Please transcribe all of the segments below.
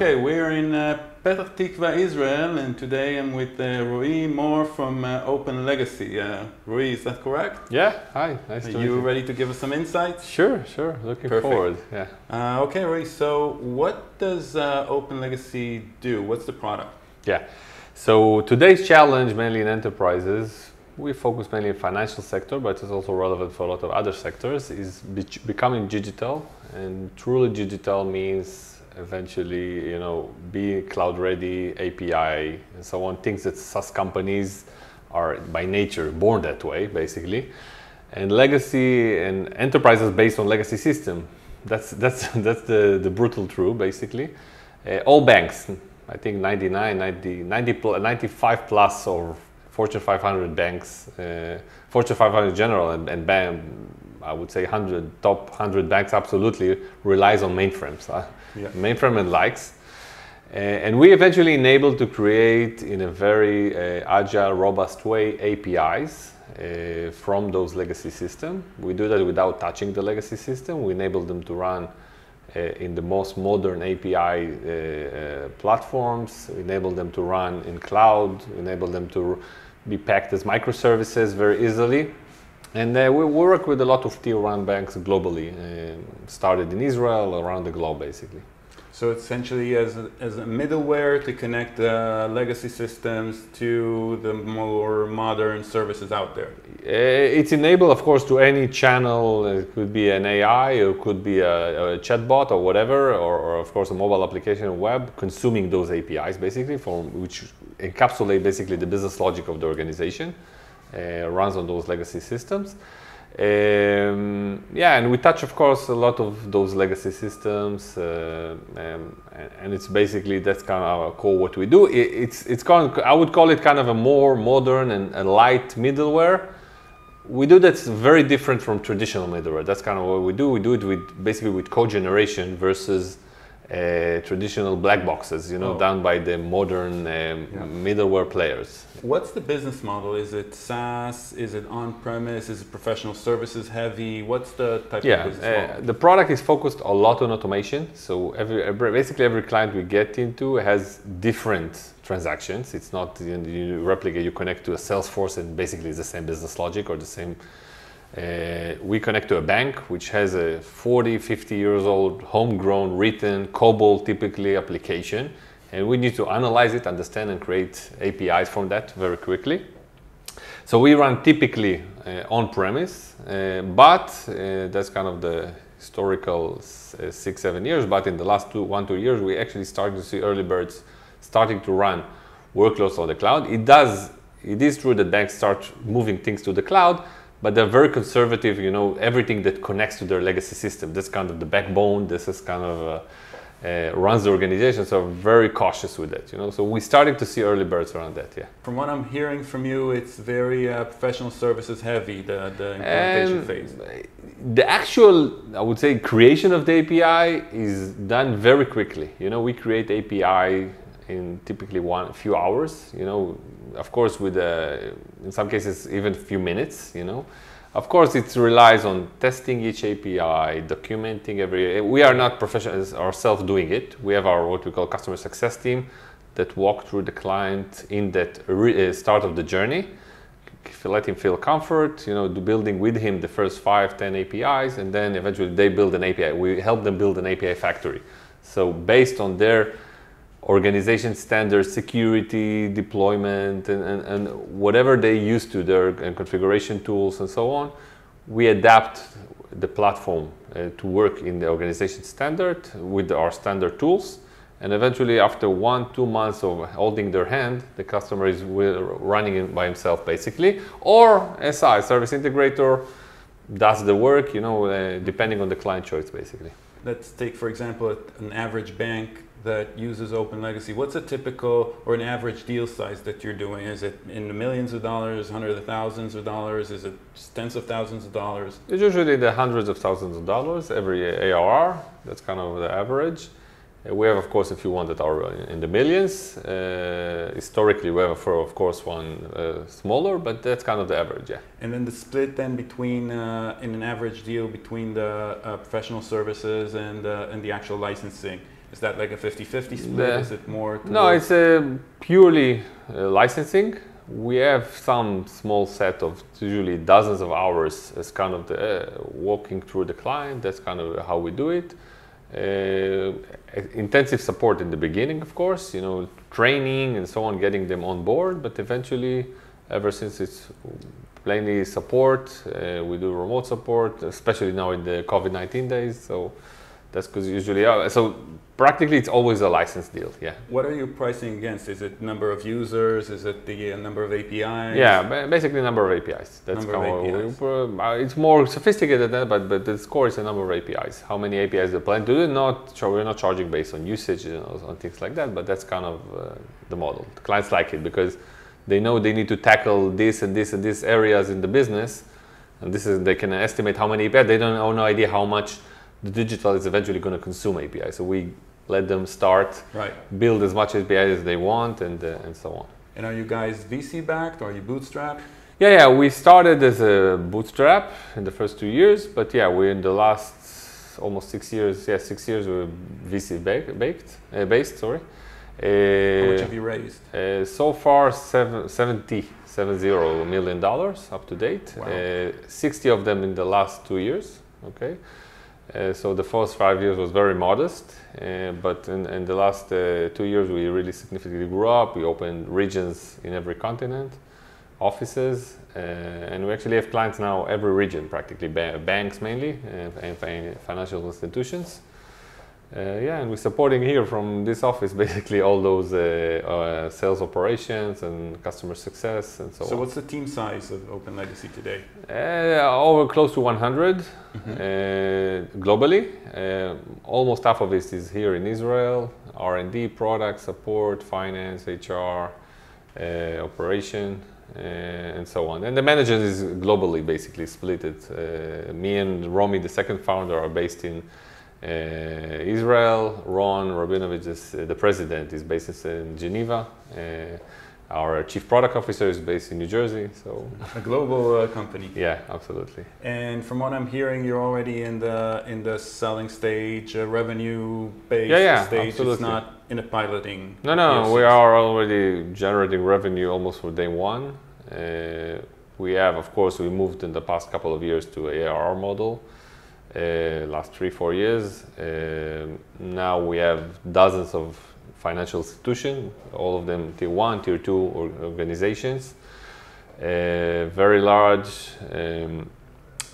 Okay, we're in Petah Tikva, Israel, and today I'm with Roi Mor from OpenLegacy. Roi, is that correct? Yeah, hi, nice to meet you. Are you ready to give us some insights? Sure, looking forward. Yeah. Okay, Roi, so what does OpenLegacy do? What's the product? Yeah, so today's challenge, mainly in enterprises, we focus mainly in financial sector, but it's also relevant for a lot of other sectors, is becoming digital. And truly digital means eventually, be cloud ready, API, and so on, things that SaaS companies are by nature born that way, basically. And legacy and enterprises based on legacy system. That's the brutal truth, basically. All banks, I think 95 plus or Fortune 500 banks, Fortune 500 general, and I would say top 100 banks absolutely relies on mainframes, mainframe and likes. And we eventually enabled to create in a very agile, robust way APIs from those legacy systems. We do that without touching the legacy system. We enable them to run in the most modern API platforms. We enable them to run in cloud. We enable them to be packed as microservices very easily. And we work with a lot of tier 1 banks globally, started in Israel, around the globe, basically. So essentially as a middleware to connect legacy systems to the more modern services out there. It's enabled, of course, to any channel. It could be an AI, or it could be a chatbot or whatever, or of course a mobile application web consuming those APIs, basically, which encapsulate basically the business logic of the organization. Runs on those legacy systems. And we touch, of course, a lot of those legacy systems, and it's basically that's kind of our core what we do. I would call it kind of a more modern and a light middleware. We do that's very different from traditional middleware. That's kind of what we do. We do it basically with code generation versus traditional black boxes, done by the modern middleware players. What's the business model? Is it SaaS? Is it on-premise? Is it professional services heavy? What's the type of business model? The product is focused a lot on automation. So basically every client we get into has different transactions. It's not you replicate, you connect to a Salesforce and basically it's the same business logic or the same. We connect to a bank which has a 40, 50 years old homegrown written COBOL typically application, and we need to analyze it, understand and create APIs from that very quickly. So we run typically on-premise, but that's kind of the historical 6-7 years, but in the last 1-2 years we actually started to see early birds starting to run workloads on the cloud. It is true that banks start moving things to the cloud, but they're very conservative, everything that connects to their legacy system. That's kind of the backbone. This is kind of runs the organization, so very cautious with it, So we're starting to see early birds around that, yeah. From what I'm hearing from you, it's very professional services heavy, the implementation phase. The actual, I would say, creation of the API is done very quickly. We create API in typically a few hours, of course with in some cases even a few minutes, Of course it relies on testing each API, documenting we are not professionals ourselves doing it. We have our what we call customer success team that walk through the client in that start of the journey, let him feel comfort, building with him the first 5-10 APIs, and then eventually they build an API. We help them build an API factory. So based on their organization standards, security, deployment, and whatever they use to their configuration tools and so on, we adapt the platform to work in the organization standard with our standard tools. And eventually, after 1-2 months of holding their hand, the customer is running it by himself, basically. Or SI, service integrator, does the work, depending on the client choice, basically. Let's take, for example, an average bank that uses OpenLegacy. What's a typical or an average deal size that you're doing? Is it in the millions of dollars, hundreds of thousands of dollars? Is it tens of thousands of dollars? It's usually the hundreds of thousands of dollars every ARR. That's kind of the average. We have, of course, if you want, that are in the millions. Historically, we have, of course, one smaller, but that's kind of the average, yeah. And then the split then between, in an average deal, between the professional services and the actual licensing. Is that like a 50-50 split? Is it more? No, it's purely licensing. We have some small set of usually dozens of hours as kind of the walking through the client. That's kind of how we do it. Intensive support in the beginning, of course, training and so on, getting them on board. But eventually, ever since it's plainly support, we do remote support, especially now in the COVID-19 days. So that's because usually, so practically it's always a license deal, yeah. What are you pricing against? Is it number of users? Is it the number of APIs? Yeah, basically number of APIs. That's it's more sophisticated than that, but the score is a number of APIs. How many APIs they plan to do? We're not charging based on usage and on things like that, but that's kind of the model. The clients like it because they know they need to tackle this and this and this areas in the business, and they can estimate how many APIs. They don't have no idea how much the digital is eventually going to consume API. So we let them start, build as much API as they want, and so on. And are you guys VC backed or are you bootstrapped? Yeah. We started as a bootstrap in the first 2 years, but yeah, we're in the last almost 6 years. Yeah, 6 years we're VC based. Sorry. How much have you raised? So far, $70 million up to date. Wow. 60 of them in the last 2 years. Okay. So the first 5 years was very modest, but in the last 2 years we really significantly grew up. We opened regions in every continent, offices, and we actually have clients now every region practically, banks mainly, and financial institutions. And we're supporting here from this office basically all those sales operations and customer success and so on. So what's the team size of OpenLegacy today? Over close to 100 globally. Almost half of this is here in Israel. R&D, product support, finance, HR, operation, and so on. And the managers is globally basically split. Me and Romy, the second founder, are based in Israel. Ron Rabinovich is the president, is based in Geneva. Our chief product officer is based in New Jersey. So a global company. Yeah, absolutely. And from what I'm hearing, you're already in the selling stage, revenue-based stage. Absolutely. It's not in a piloting. No, we are already generating revenue almost from day one. We have, of course, we moved in the past couple of years to ARR model. Last 3-4 years. Now we have dozens of financial institutions, all of them tier 1, tier 2 organizations, very large.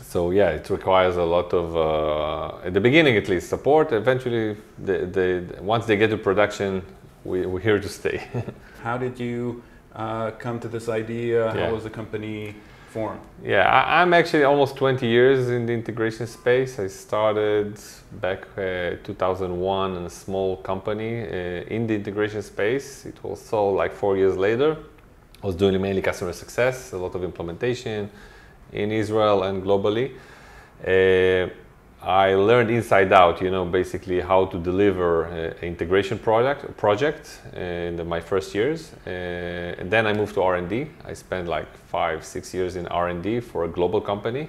So yeah, it requires a lot of, at the beginning at least, support. Eventually, once they get to production, we're here to stay. How did you come to this idea? How was the company formed? Yeah, I'm actually almost 20 years in the integration space. I started back 2001 in a small company in the integration space. It was sold like 4 years later. I was doing mainly customer success, a lot of implementation in Israel and globally. I learned inside out, basically how to deliver an integration project in my first years. And then I moved to R&D. I spent like 5-6 years in R&D for a global company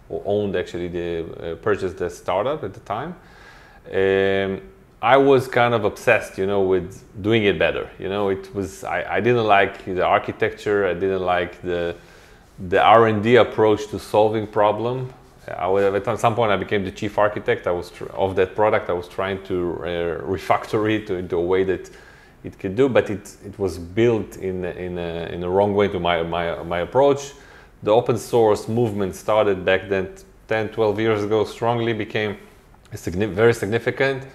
who owned actually purchased the startup at the time. I was kind of obsessed, with doing it better. I didn't like the architecture. I didn't like the R&D approach to solving problem. At some point I became the chief architect of that product. I was trying to refactor it into a way that it could do, but it was built in a wrong way to my approach. The open source movement started back then 10-12 years ago, strongly became very significant.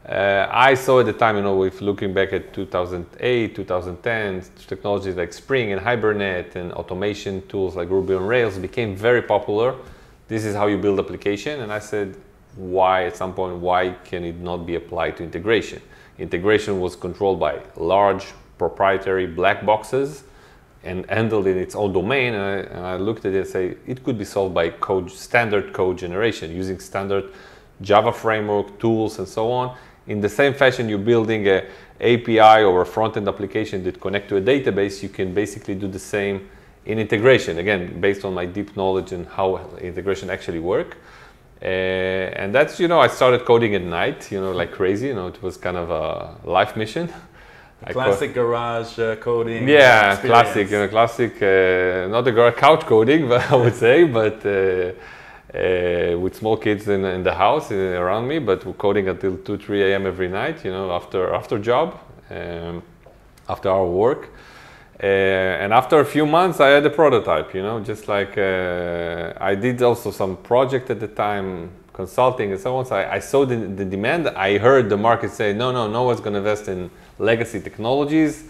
I saw at the time, if looking back at 2008, 2010, technologies like Spring and Hibernate and automation tools like Ruby on Rails became very popular. This is how you build application. And I said, at some point, why can it not be applied to integration? Integration was controlled by large proprietary black boxes and handled in its own domain. And I looked at it and say, it could be solved by standard code generation, using standard Java framework, tools, and so on. In the same fashion, you're building an API or a front-end application that connect to a database, you can basically do the same in integration, again, based on my deep knowledge and how integration actually work. And that's, I started coding at night, like crazy. It was kind of a life mission. Classic garage coding. Yeah, experience. classic. Not a couch coding, but I would say, but with small kids in the house around me, but coding until 2, 3 a.m. every night. After job, after our work. And after a few months, I had a prototype. Just like I did also some project at the time, consulting and so on. So I saw the demand. I heard the market say, no one's going to invest in legacy technologies.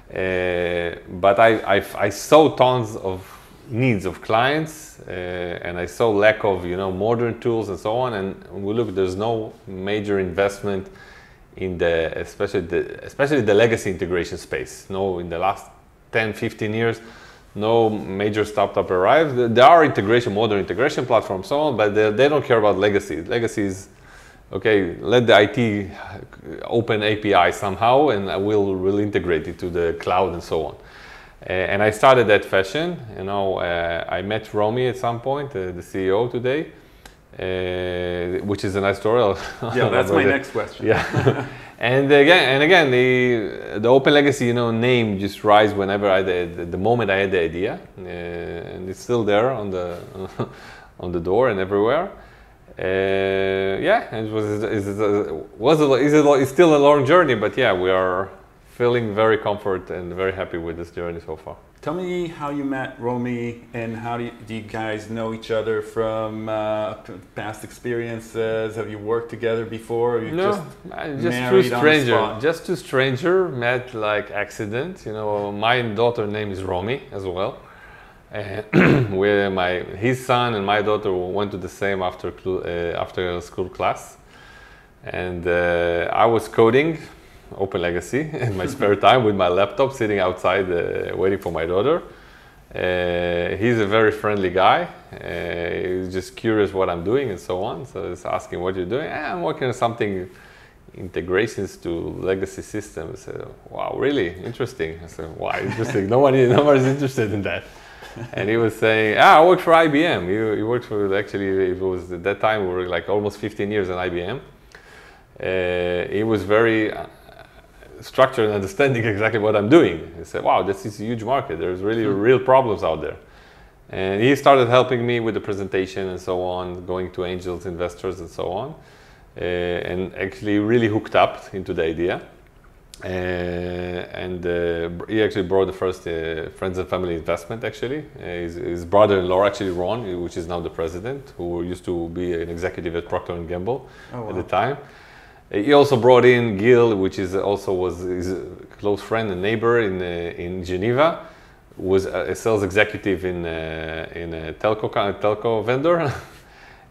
But I saw tons of needs of clients, and I saw lack of modern tools and so on. And look, there's no major investment in especially the legacy integration space. No, in the last 10, 15 years, no major startup arrived. There are modern integration platforms, so on, but they don't care about legacy. Legacy is, okay, let the IT open API somehow, and we'll integrate it to the cloud and so on. And I started that fashion. I met Romy at some point, the CEO today, which is a nice story. Yeah, that's my next question. Yeah. And again, the OpenLegacy, name just rise whenever the moment I had the idea, and it's still there on the door and everywhere. Yeah, it's still a long journey, but yeah, we are feeling very comfort and very happy with this journey so far. Tell me how you met Romy, and how do you guys know each other from past experiences? Have you worked together before? Or you just two stranger met like accident. My daughter name is Romy as well. His son and my daughter went to the same after school class, and I was coding OpenLegacy in my spare time with my laptop, sitting outside waiting for my daughter. He's a very friendly guy. He's just curious what I'm doing and so on. So he's asking what you're doing. I'm working on something, integrations to legacy systems. I said, wow, really interesting. I said, why interesting? Nobody's interested in that. And he was saying, I worked for IBM. He worked for, actually, it was at that time, we were like almost 15 years in IBM. He was very structured and understanding exactly what I'm doing. He said, wow, this is a huge market. There's really real problems out there. And he started helping me with the presentation and so on, going to angels, investors and so on. And actually really hooked up into the idea. He actually brought the first friends and family investment, actually. His brother-in-law, actually Ron, which is now the president, who used to be an executive at Procter & Gamble at the time. He also brought in Gil, which was his close friend and neighbor in Geneva, was a sales executive in a telco vendor.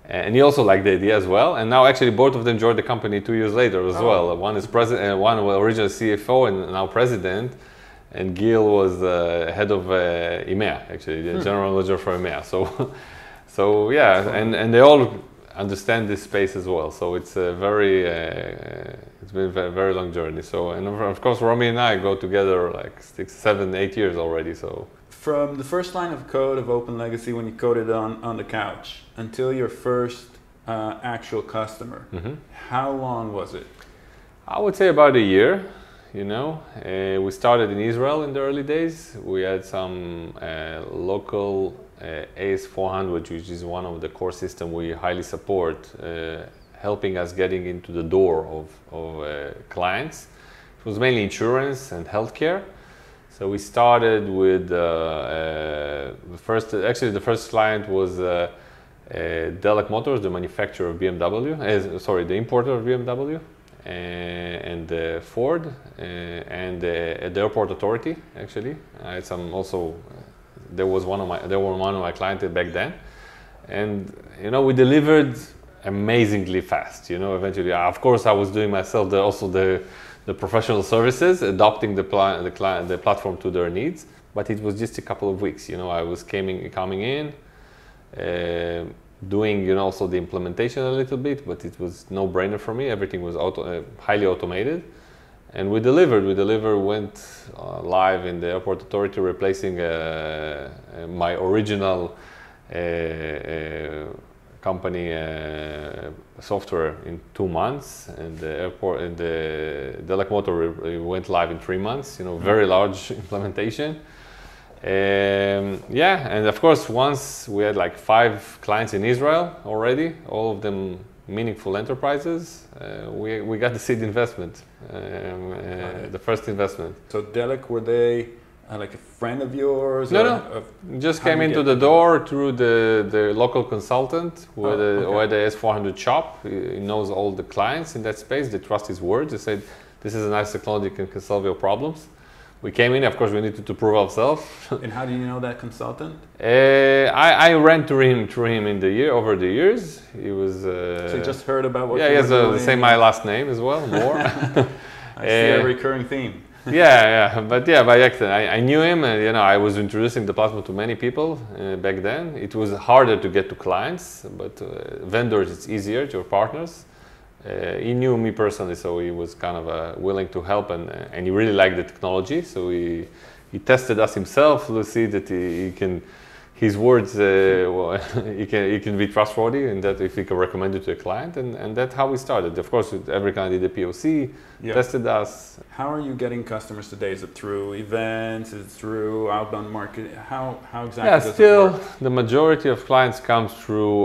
And he also liked the idea as well. And now actually both of them joined the company 2 years later as well. One is president, one was original CFO and now president. And Gil was head of EMEA, actually, the general manager for EMEA. So yeah, and they all understand this space as well. So it's it's been a very long journey. So, and of course, Romy and I go together like 6, 7, 8 years already. So from the first line of code of OpenLegacy, when you coded on the couch, until your first actual customer, how long was it? I would say about a year. We started in Israel in the early days. We had some local AS400, which is one of the core systems we highly support, helping us getting into the door of clients. It was mainly insurance and healthcare. So we started with the first client was Delek Motors, the manufacturer of BMW, the importer of BMW, and Ford, and the Airport Authority. Actually, I had some also. They were one of my clients back then, and we delivered amazingly fast. Eventually, of course, I was doing myself the professional services, adopting the platform to their needs. But it was just a couple of weeks. I was coming in, doing also the implementation a little bit, but it was no brainer for me. Everything was highly automated. And we delivered. Went live in the Airport Authority, replacing my original company software in 2 months, and the airport and the Delek Motor went live in 3 months. You know, very large implementation. Yeah, and of course, once we had like 5 clients in Israel already, all of them meaningful enterprises. We got the seed investment, the first investment. So Delek, were they like a friend of yours? No. Just came into the door through the local consultant with the S400 shop. He knows all the clients in that space. They trust his word. They said, this is a nice technology, can solve your problems. We came in, of course, we needed to prove ourselves. And how do you know that consultant? I ran through him over the years. He was. So you just heard about what? Yeah, he has the same my last name as well, Mor. I see a recurring theme. But by accident, I knew him, and you know, I was introducing the platform to many people back then. It was harder to get to clients, but vendors it's easier, to your partners. He knew me personally, so he was kind of willing to help, and he really liked the technology. So he tested us himself to see that he can, his words, he can be trustworthy, and that if he can recommend it to a client, and that's how we started. Of course, with every client did a POC, tested us. How are you getting customers today? Is it through events? Is it through outbound market? How exactly does still it work? The majority of clients comes through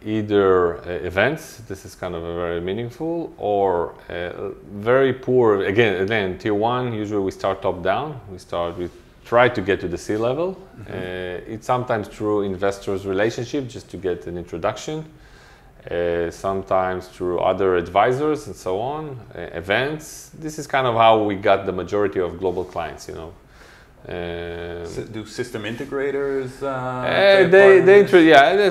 either events, this is kind of a very meaningful, or very poor, again, tier 1, usually we start top down. We try to get to the C-level. It's sometimes through investors' relationship, just to get an introduction. Sometimes through other advisors and so on, events. This is kind of how we got the majority of global clients, you know. Do system integrators?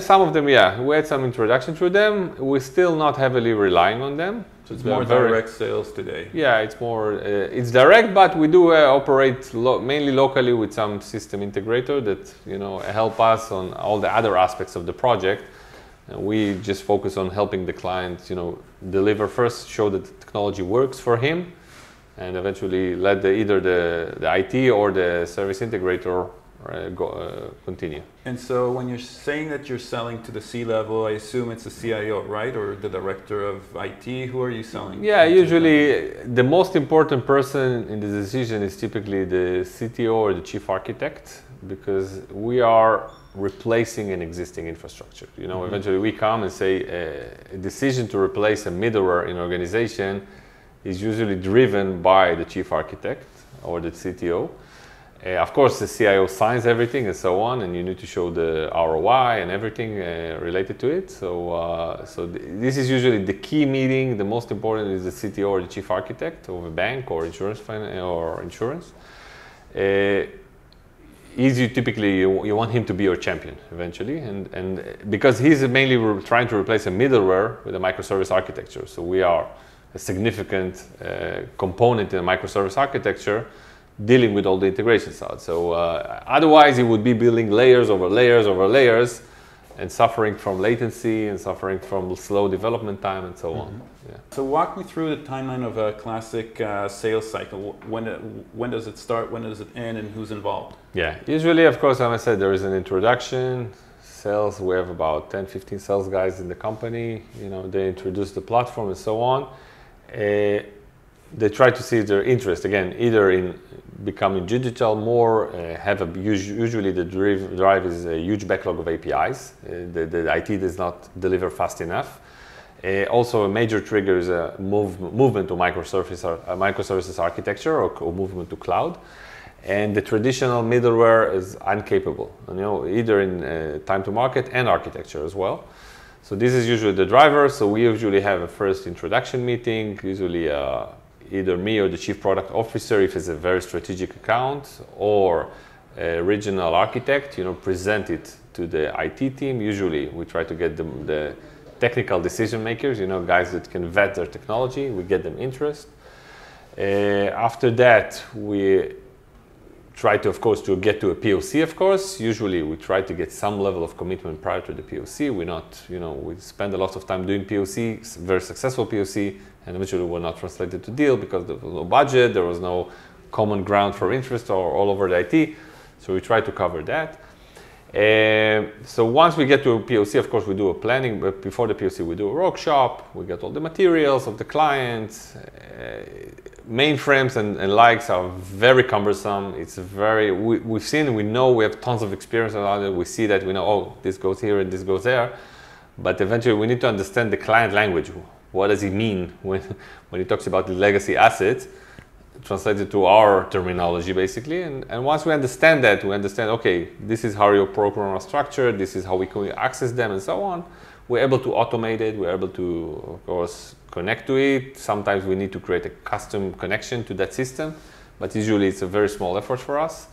Some of them, we had some introduction through them. We're still not heavily relying on them. So it's more direct sales today. Yeah, it's more, it's direct, but we do operate mainly locally with some system integrator that, you know, help us on all the other aspects of the project. And we just focus on helping the client, you know, deliver first, show that the technology works for him, and eventually let either the IT or the service integrator continue. And so when you're saying that you're selling to the C-level, I assume it's a CIO, right? Or the director of IT? Who are you selling? Yeah, usually the most important person in the decision is typically the CTO or the chief architect, because we are replacing an existing infrastructure. You know, eventually we come and say a decision to replace a middleware in an organization is usually driven by the chief architect or the CTO. Of course, the CIO signs everything and so on, and you need to show the ROI and everything related to it. So, this is usually the key meeting. The most important is the CTO or the chief architect of a bank or insurance. Typically you want him to be your champion eventually, and because he's mainly trying to replace a middleware with a microservice architecture. So we are a significant component in a microservice architecture, dealing with all the integration side. So otherwise, he would be building layers over layers over layers, and suffering from latency and suffering from slow development time and so on. Yeah. So walk me through the timeline of a classic sales cycle. When does it start? When does it end? And who's involved? Yeah, usually, of course, as I said, there is an introduction. Sales, we have about 10, 15 sales guys in the company. You know, they introduce the platform and so on. They try to see their interest, again, either in becoming digital more, usually the drive is a huge backlog of APIs. The IT does not deliver fast enough. Also, a major trigger is a movement to microservices architecture or movement to cloud. And the traditional middleware is incapable, you know, either in time to market and architecture as well. So this is usually the driver. So we usually have a first introduction meeting, usually either me or the chief product officer if it's a very strategic account, or a regional architect, you know, present it to the IT team. Usually we try to get the technical decision makers, you know, guys that can vet their technology. We get them interest. After that, we try to, of course, to get to a POC, of course. Usually we try to get some level of commitment prior to the POC. We're not, you know, we spend a lot of time doing POC, very successful POC, and eventually we're not translated to deal because there was no budget, there was no common ground for interest or all over the IT. So we try to cover that. So once we get to a POC, of course, we do a planning, but before the POC, we do a workshop, we get all the materials of the clients. Mainframes and likes are very cumbersome. It's very, we've seen, we know, we have tons of experience around it. We see that, we know, oh, this goes here and this goes there. But eventually we need to understand the client language. What does he mean when he talks about the legacy assets? Translated to our terminology, basically. And once we understand that, we understand, okay, this is how your program are structured, this is how we can access them, and so on. We're able to automate it. We're able to, of course, connect to it. Sometimes we need to create a custom connection to that system, but usually it's a very small effort for us.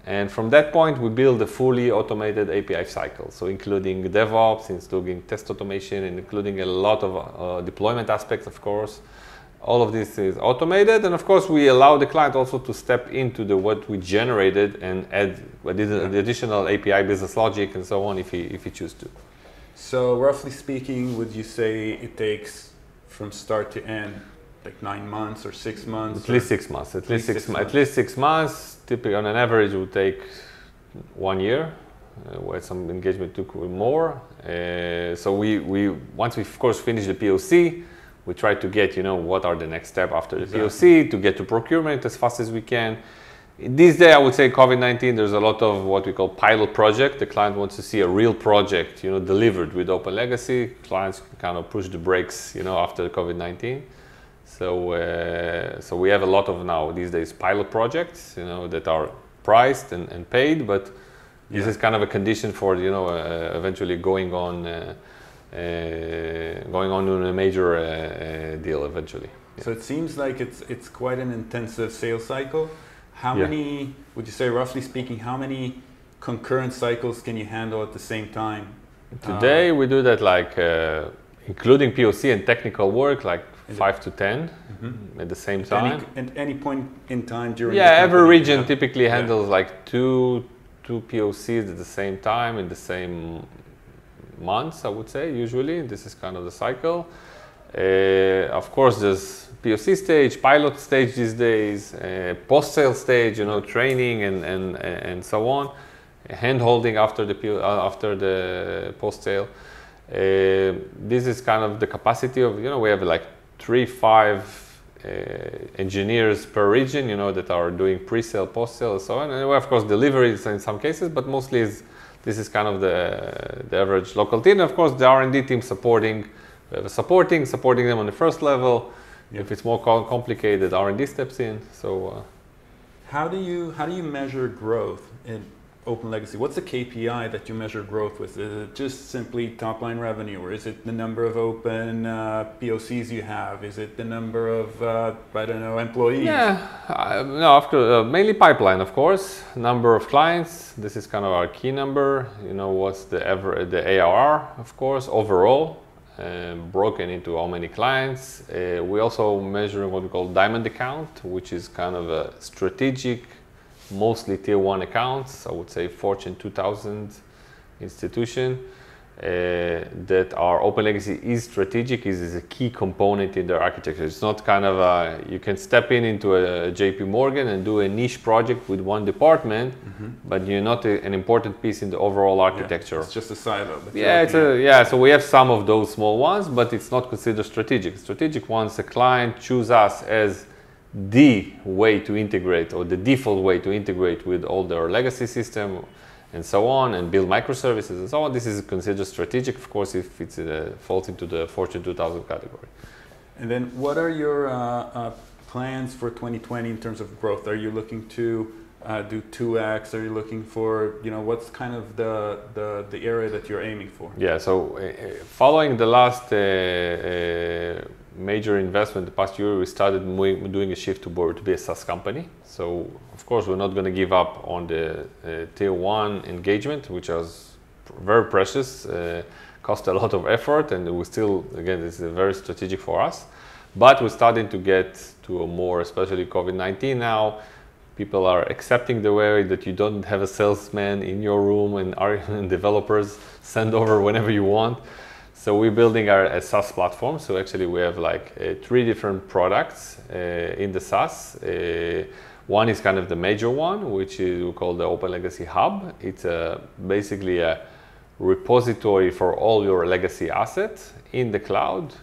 And from that point, we build a fully automated API cycle. So including DevOps, including test automation, and including a lot of deployment aspects, of course. All of this is automated, and of course we allow the client also to step into what we generated and add the additional API business logic and so on if he chooses to. So roughly speaking, would you say it takes from start to end like 9 months or 6 months? At least 6 months. At least 6 months. Typically, on an average, it would take 1 year. Where some engagement took more. So once we of course finish the POC, we try to get, what are the next step after the POC to get to procurement as fast as we can. These days, I would say COVID-19, there's a lot of what we call pilot project. The client wants to see a real project, delivered with OpenLegacy. Clients can kind of push the brakes, after COVID-19. So we have a lot of now these days pilot projects, that are priced and paid, but this is kind of a condition for, eventually going on to a major deal eventually. So it seems like it's quite an intensive sales cycle. How many, would you say, roughly speaking, how many concurrent cycles can you handle at the same time? Today we do that including POC and technical work, 5 to 10 at the same time. At any point in time during every region typically handles two POCs at the same time in the same months, I would say, usually. This is kind of the cycle. Of course, there's POC stage, pilot stage these days, post-sale stage, training and so on, hand-holding after the post-sale. This is kind of the capacity of, we have 3-5 engineers per region, that are doing pre-sale, post-sale, and so on. And we of course deliveries in some cases, but mostly this is kind of the average local team. And of course, the R&D team supporting them on the first level. If it's more complicated, R&D steps in. So, how do you measure growth in OpenLegacy? What's the KPI that you measure growth with? Is it just simply top line revenue, or is it the number of open POCs you have? Is it the number of employees? No, mainly pipeline, of course. Number of clients. This is kind of our key number. What's the ARR, of course, overall. Broken into how many clients. We also measure what we call diamond account, which is kind of a strategic, mostly tier 1 accounts. I would say Fortune 2000 institution that our OpenLegacy is strategic, is a key component in their architecture. It's not kind of you can step into a JP Morgan and do a niche project with one department, but you're not an important piece in the overall architecture. It's just a silo. So we have some of those small ones, but it's not considered strategic. Strategic ones, a client choose us as the way to integrate, or the default way to integrate with all their legacy system and so on, and build microservices and so on. This is considered strategic, of course, if it falls into the Fortune 2000 category. And then what are your plans for 2020 in terms of growth? Are you looking to do 2x? Are you looking for, what's kind of the area that you're aiming for? So following the last major investment the past year, we started doing a shift to be a SaaS company. So of course we're not going to give up on the tier 1 engagement, which was very precious, cost a lot of effort, and we still, again, this is very strategic for us. But we're starting to get to a more, especially COVID-19 now, people are accepting the way that you don't have a salesman in your room and developers send over whenever you want. So we're building a SaaS platform. So actually we have 3 different products in the SaaS. One is kind of the major one, which is we call the OpenLegacy Hub. It's basically a repository for all your legacy assets in the cloud,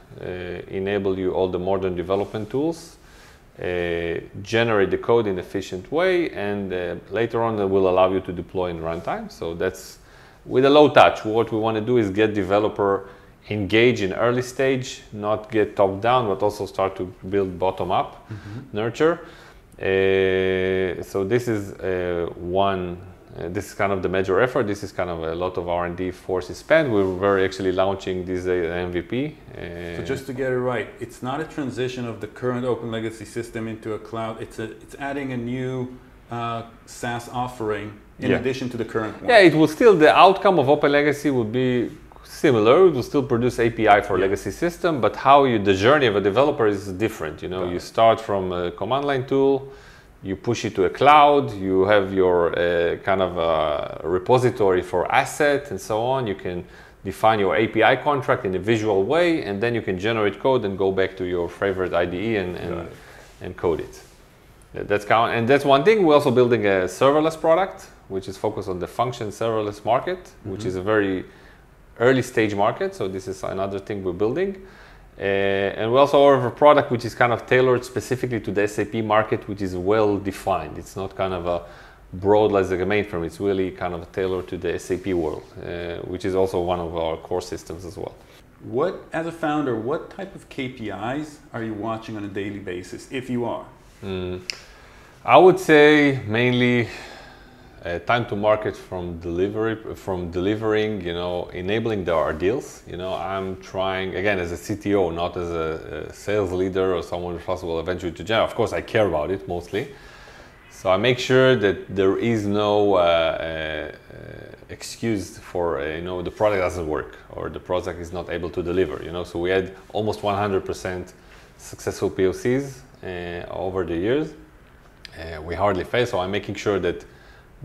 enable you all the modern development tools, generate the code in an efficient way, and later on it will allow you to deploy in runtime. So that's with a low touch. What we want to do is get developer engage in early stage, not get top down, but also start to build bottom up, nurture. So this is this is kind of the major effort. This is kind of a lot of R&D force is spent. We're very actually launching this MVP. So just to get it right, it's not a transition of the current OpenLegacy system into a cloud. It's adding a new SaaS offering in addition to the current one. Yeah, it will still, the outcome of OpenLegacy would be similar. It will still produce API for legacy system, but how the journey of a developer is different. You know, you start from a command line tool, you push it to a cloud, you have your kind of repository for asset and so on. You can define your API contract in a visual way, and then you can generate code and go back to your favorite IDE and code it. And that's one thing. We're also building a serverless product, which is focused on the function serverless market, which is a very early stage market. So this is another thing we're building. And we also have a product which is kind of tailored specifically to the SAP market, which is well defined. It's not kind of a broad like a mainframe. It's really kind of tailored to the SAP world, which is also one of our core systems as well. As a founder, what type of KPIs are you watching on a daily basis, if you are? I would say mainly time to market from delivering, you know, enabling our deals. You know, I'm trying, again, as a CTO, not as a sales leader or someone responsible eventually to generate. Of course, I care about it mostly. So I make sure that there is no excuse for, you know, the product doesn't work or the product is not able to deliver, you know. So we had almost 100% successful POCs over the years. We hardly fail, so I'm making sure that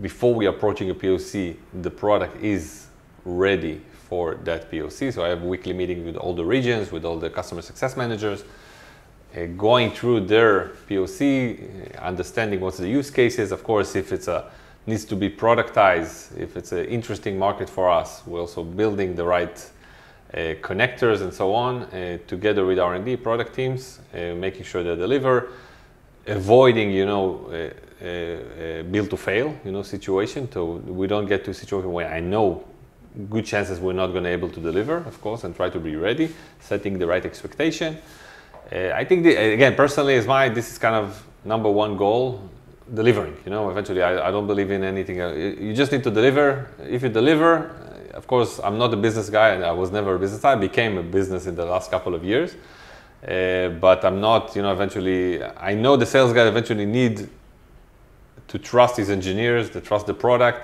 before we approaching a POC, the product is ready for that POC. So I have weekly meetings with all the regions, with all the customer success managers, going through their POC, understanding what's the use cases. Of course, if it's needs to be productized, if it's an interesting market for us, we're also building the right connectors and so on, together with R&D product teams, making sure they deliver, avoiding, you know, build to fail, you know, situation. So we don't get to a situation where I know good chances we're not going to be able to deliver, of course, and try to be ready, setting the right expectation. I think, again, personally, this is kind of number one goal, delivering. You know, eventually, I don't believe in anything. You just need to deliver. If you deliver, of course, I'm not a business guy, and I was never a business guy. I became a business in the last couple of years. But I'm not, you know, eventually, I know the sales guy eventually need to trust his engineers, to trust the product,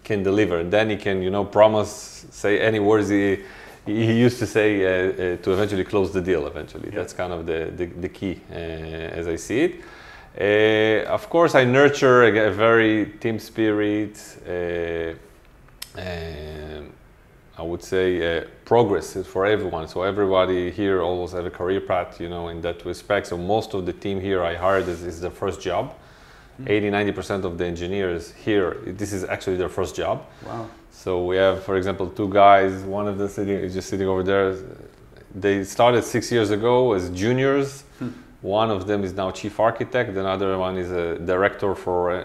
can deliver. Then he can, you know, promise, say any words he used to say to eventually close the deal eventually. That's kind of the key as I see it. Of course, I nurture a very team spirit, I would say progress is for everyone. So everybody here always have a career path, you know, in that respect. So most of the team here I hired is their first job. 80-90% of the engineers here, this is actually their first job. Wow. So we have, for example, two guys, one of them is just sitting over there. They started 6 years ago as juniors. One of them is now chief architect. Another one is a director for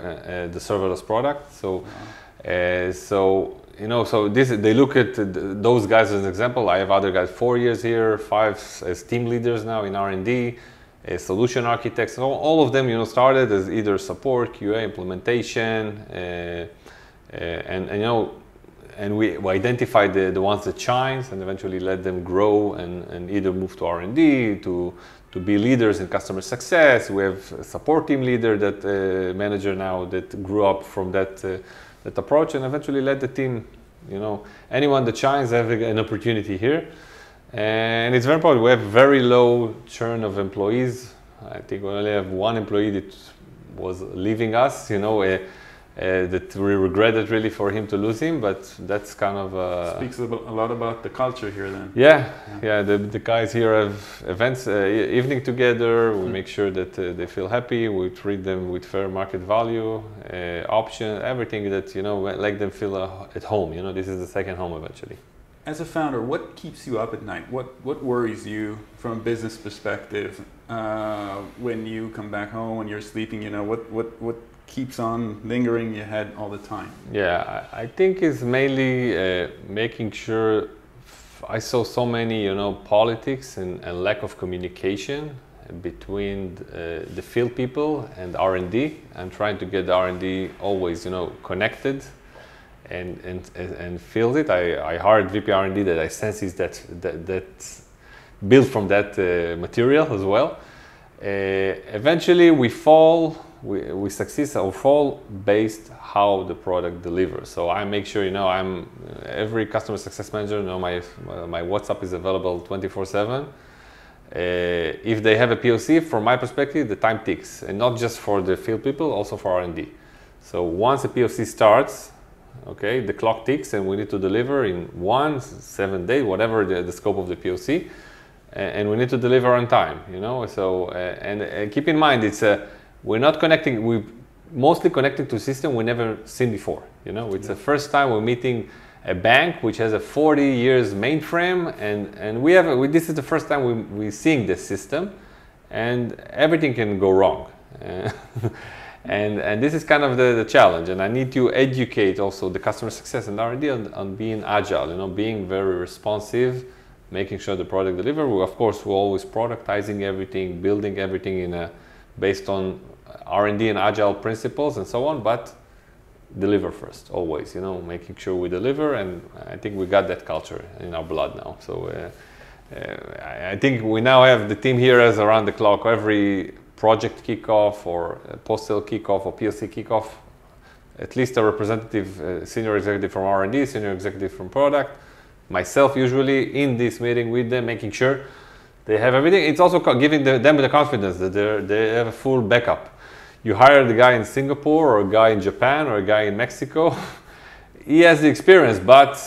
the serverless product. So, you know, so they look at those guys as an example. I have other guys 4 years here, 5 as team leaders now in R&D, solution architects. So all of them, you know, started as either support, QA, implementation, and you know, and we identified the ones that shines and eventually let them grow and either move to R&D to be leaders in customer success. We have a support team leader that manager now that grew up from that approach and eventually led the team. You know, anyone that shines have an opportunity here, and it's very important. We have very low churn of employees. I think we only have one employee that was leaving us. You know, that we regretted really for him to lose him, but that's kind of speaks a lot about the culture here then. Yeah. The guys here have events, evening together. We make sure that they feel happy. We treat them with fair market value, option, everything that, you know, make them feel at home. You know, this is the second home eventually. As a founder, what keeps you up at night? What worries you from a business perspective when you come back home, when you're sleeping? You know, what keeps on lingering in your head all the time? Yeah, I think it's mainly making sure. I saw so many, you know, politics and lack of communication between the field people and R&D. I'm trying to get the R&D always, you know, connected and feels it. I hired VP R&D that I sense is that built from that material as well. Eventually we succeed or fall based how the product delivers. So I make sure, you know, I'm every customer success manager, you know, my WhatsApp is available 24/7. If they have a POC, from my perspective, the time ticks, and not just for the field people, also for R&D. So once a POC starts, okay, the clock ticks, and we need to deliver in 7 days, whatever the scope of the POC, and we need to deliver on time, you know. So and keep in mind, it's we're not connecting. We mostly connecting to a system we never seen before. You know, it's the first time we're meeting a bank which has a 40 years mainframe, and this is the first time we're seeing this system, and everything can go wrong. And this is kind of the challenge, and I need to educate also the customer success and R&D on being agile, you know, being very responsive, making sure the product delivers. Of course, we're always productizing everything, building everything based on R&D and agile principles and so on, but deliver first, always, you know, making sure we deliver, and I think we got that culture in our blood now. So I think we now have the team here as around the clock, every project kickoff or post-sale kickoff or POC kickoff, at least a representative, senior executive from R&D, senior executive from product, myself usually in this meeting with them, making sure they have everything. It's also giving them the confidence that they have a full backup. You hire the guy in Singapore or a guy in Japan or a guy in Mexico, he has the experience, but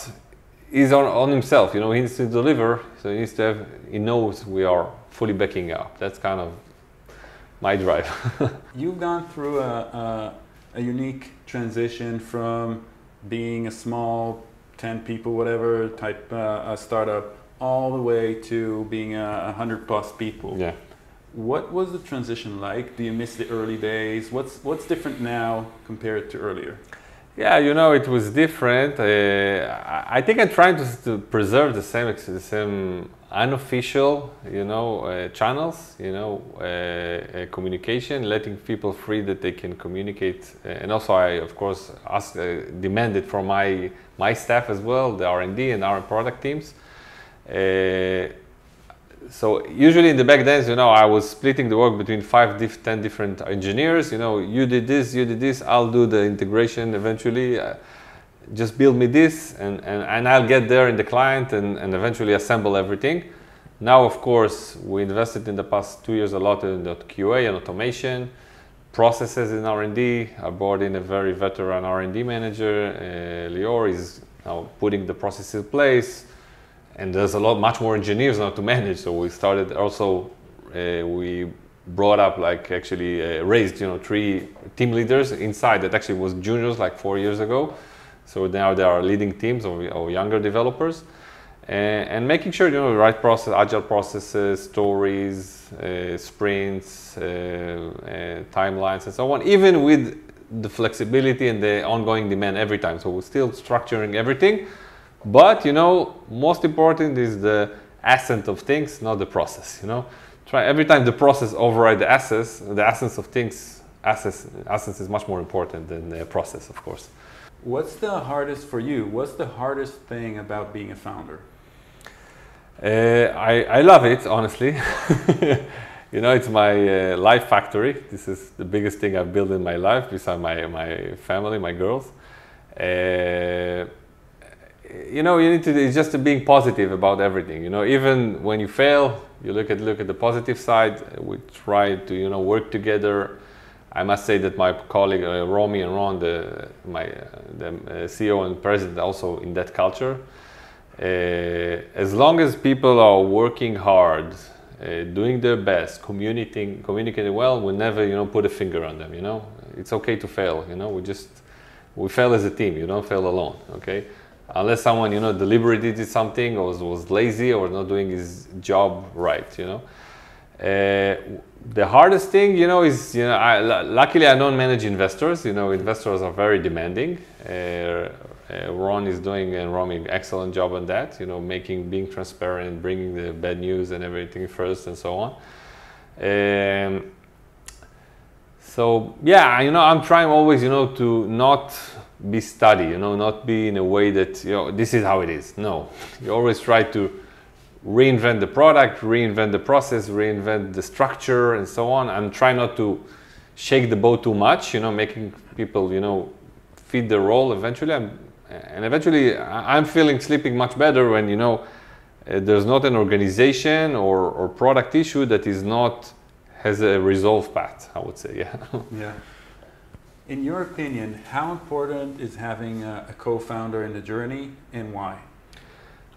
he's on himself. You know, he needs to deliver, so he knows we are fully backing up. That's kind of my drive. You've gone through a unique transition from being a small 10 people, whatever type startup, all the way to being 100 plus people. Yeah. What was the transition like? Do you miss the early days? What's different now compared to earlier? Yeah, you know, it was different. I think I'm trying to preserve the same unofficial, you know, channels, you know, communication, letting people free that they can communicate. And also, I of course demanded from my staff as well, the R&D and our product teams. So usually in the back days, you know, I was splitting the work between 10 different engineers. You know, you did this, I'll do the integration eventually. Just build me this, and I'll get there in the client and eventually assemble everything. Now, of course, we invested in the past 2 years a lot in the QA and automation, processes in R&D. I brought in a very veteran R&D manager. Lior is now putting the processes in place. And there's much more engineers now to manage. So we started also, we brought up raised, you know, 3 team leaders inside that actually was juniors like 4 years ago. So now they are leading teams or younger developers, and making sure, you know, the right process, agile processes, stories, sprints, timelines, and so on, even with the flexibility and the ongoing demand every time. So we're still structuring everything. But, you know, most important is the essence of things, not the process, you know. Every time the process override the essence of things, essence is much more important than the process, of course. What's the hardest for you? What's the hardest thing about being a founder? I love it, honestly. You know, it's my life factory. This is the biggest thing I've built in my life, besides my family, my girls. You know, you need to, it's just being positive about everything. You know, even when you fail, you look at the positive side. We try to, you know, work together. I must say that my colleague Romy and Ron, the CEO and president, also in that culture. As long as people are working hard, doing their best, communicating well, we'll never, put a finger on them. It's okay to fail. We fail as a team. You don't fail alone. Okay, unless someone deliberately did something or was lazy or not doing his job right. The hardest thing, is luckily I don't manage investors. Investors are very demanding. Ron is doing and Romy excellent job on that. Being transparent, bringing the bad news and everything first, and so on. So yeah, I'm trying always, to not be study, not be in a way that this is how it is. No, you always try to reinvent the product, reinvent the process, reinvent the structure, and so on. I'm trying not to shake the boat too much, making people, fit the role eventually. Eventually, I'm sleeping much better when, there's not an organization or product issue that has a resolved path, I would say, yeah. Yeah. In your opinion, how important is having a co-founder in the journey and why?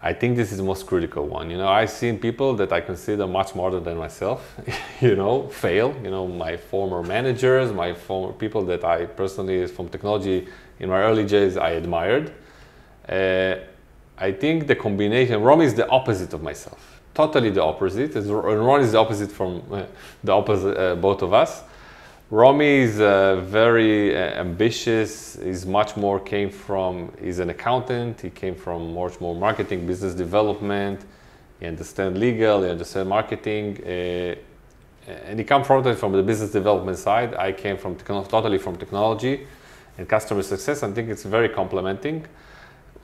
I think this is the most critical one. I've seen people that I consider much smarter than myself, fail. My former managers, my former people that I personally, from technology, in my early days, I admired. I think the combination, Ron is the opposite of myself, totally the opposite. And Ron is the opposite from both of us. Romy is very ambitious. He's much more he's an accountant. He came from much more marketing, business development. He understands legal, he understands marketing. And he comes from the business development side. I came totally from technology and customer success. I think it's very complementing.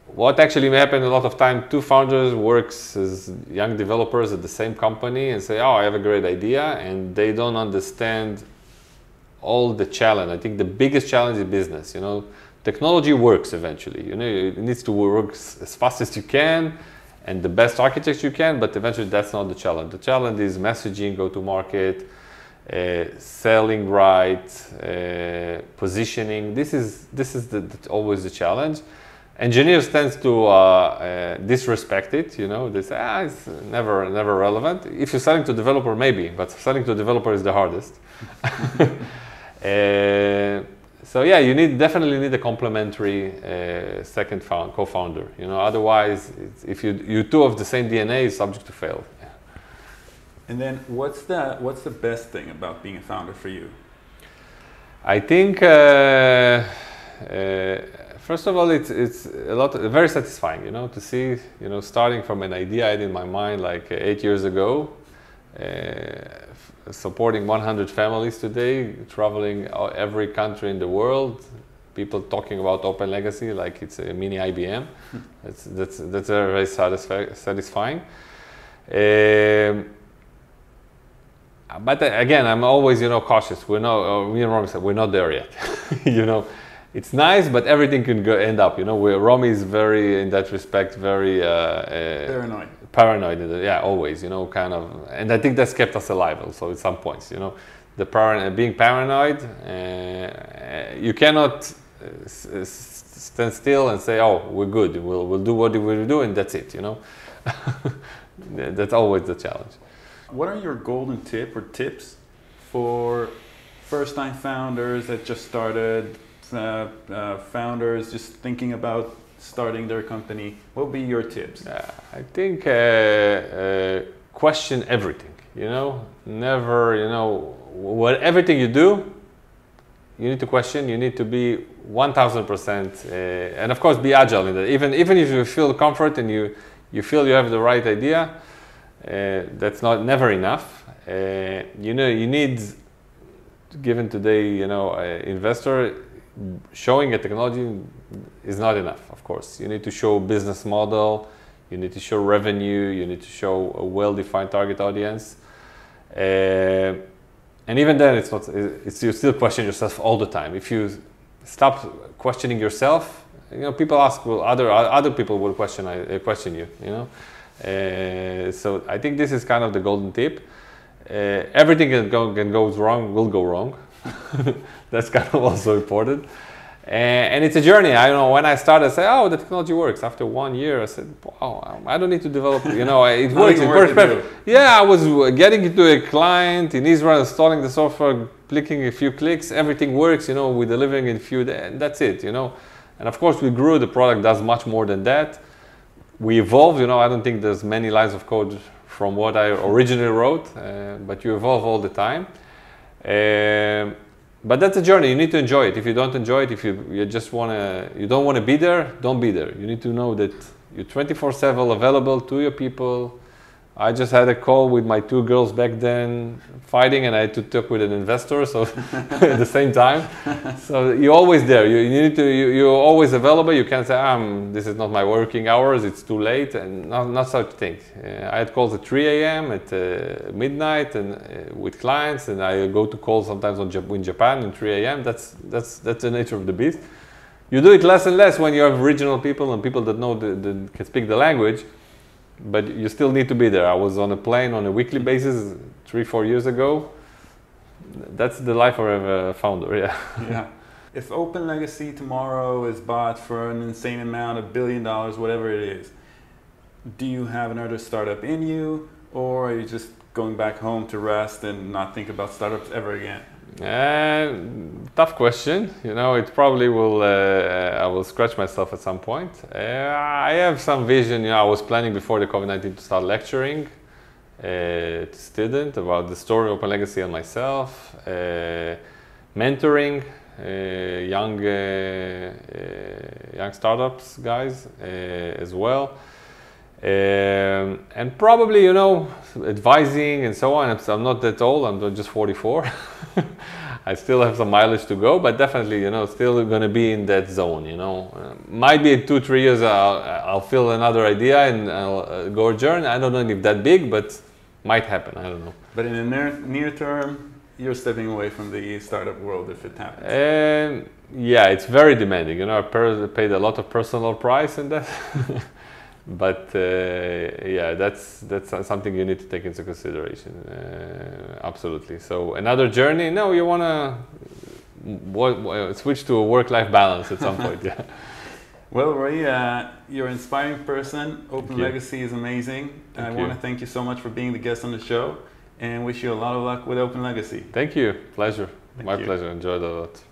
What actually may happen a lot of time, two founders works as young developers at the same company and say, oh, I have a great idea. And they don't understand all the challenge. I think the biggest challenge is business. Technology works eventually. It needs to work as fast as you can and the best architecture you can, but eventually that's not the challenge. The challenge is messaging, go to market, selling right, positioning. This is always the challenge. Engineers tend to disrespect it. They say, it's never relevant. If you're selling to developer, maybe, but selling to developer is the hardest. So yeah, you definitely need a complementary second co-founder. Otherwise, if you two of the same DNA, is subject to fail. Yeah. And then, what's the best thing about being a founder for you? I think first of all, it's very satisfying. To see starting from an idea I had in my mind like 8 years ago. Supporting 100 families today, traveling every country in the world, people talking about OpenLegacy like it's a mini IBM. That's very satisfying. But again, I'm always cautious. We're not there yet. It's nice, but everything can end up. Romy is very, in that respect, very paranoid. Paranoid, yeah, always. Kind of, and I think that's kept us alive. Also, at some points, being paranoid, you cannot stand still and say, "Oh, we're good. We'll do what we do, and that's it." That's always the challenge. What are your golden tips for first-time founders that just started? Founders just thinking about starting their company, what would be your tips? I think question everything. Never. Everything you do, you need to question. You need to be 1,000%, and of course, be agile in that. Even if you feel comfort and you feel you have the right idea, that's never enough. You need, given today, investor. Showing a technology is not enough, of course. You need to show business model, you need to show revenue, you need to show a well-defined target audience. And even then, you still question yourself all the time. If you stop questioning yourself, people ask, well, other people will question you, So I think this is kind of the golden tip. Everything that will go wrong. That's kind of also important. And it's a journey. I don't know, when I started, I said, oh, the technology works. After 1 year, I said, wow, I don't need to develop, it works. It works perfect. Yeah, I was getting into a client in Israel, installing the software, clicking a few clicks, everything works, we're delivering in a few days, and that's it, And of course, we grew, the product does much more than that. We evolve, I don't think there's many lines of code from what I originally wrote, but you evolve all the time. But that's a journey. You need to enjoy it. If you don't enjoy it, if you just you don't want to be there, don't be there. You need to know that you're 24/7 available to your people. I just had a call with my 2 girls back then fighting, and I had to talk with an investor, so at the same time. So you're always there. You're always available. You can't say, this is not my working hours, it's too late, and not such thing. I had calls at 3 a.m., at midnight, and with clients, and I go to calls sometimes in Japan at 3 a.m. That's the nature of the beast. You do it less and less when you have regional people and people that can speak the language. But you still need to be there. I was on a plane on a weekly basis 3-4 years ago. That's the life of a founder, yeah. Yeah. If OpenLegacy tomorrow is bought for an insane amount, $1 billion, whatever it is, do you have another startup in you, or are you just going back home to rest and not think about startups ever again? Tough question. It probably will. I will scratch myself at some point. I have some vision. I was planning before the COVID-19 to start lecturing to students about the story of OpenLegacy and myself, mentoring young startups guys as well. And probably, advising and so on. I'm not that old, I'm just 44. I still have some mileage to go, but definitely, still going to be in that zone, Might be in 2-3 years, I'll feel another idea and I'll go a journey. I don't know if that big, but might happen, I don't know. But in the near term, you're stepping away from the startup world if it happens. Yeah, it's very demanding. I paid a lot of personal price in that. But yeah, that's something you need to take into consideration. Absolutely. So another journey. No, you want to switch to a work-life balance at some point. Yeah. Well, Roi, you're an inspiring person. OpenLegacy is amazing. I want to thank you so much for being the guest on the show, and wish you a lot of luck with OpenLegacy. Thank you. Pleasure. My pleasure. Enjoyed it a lot.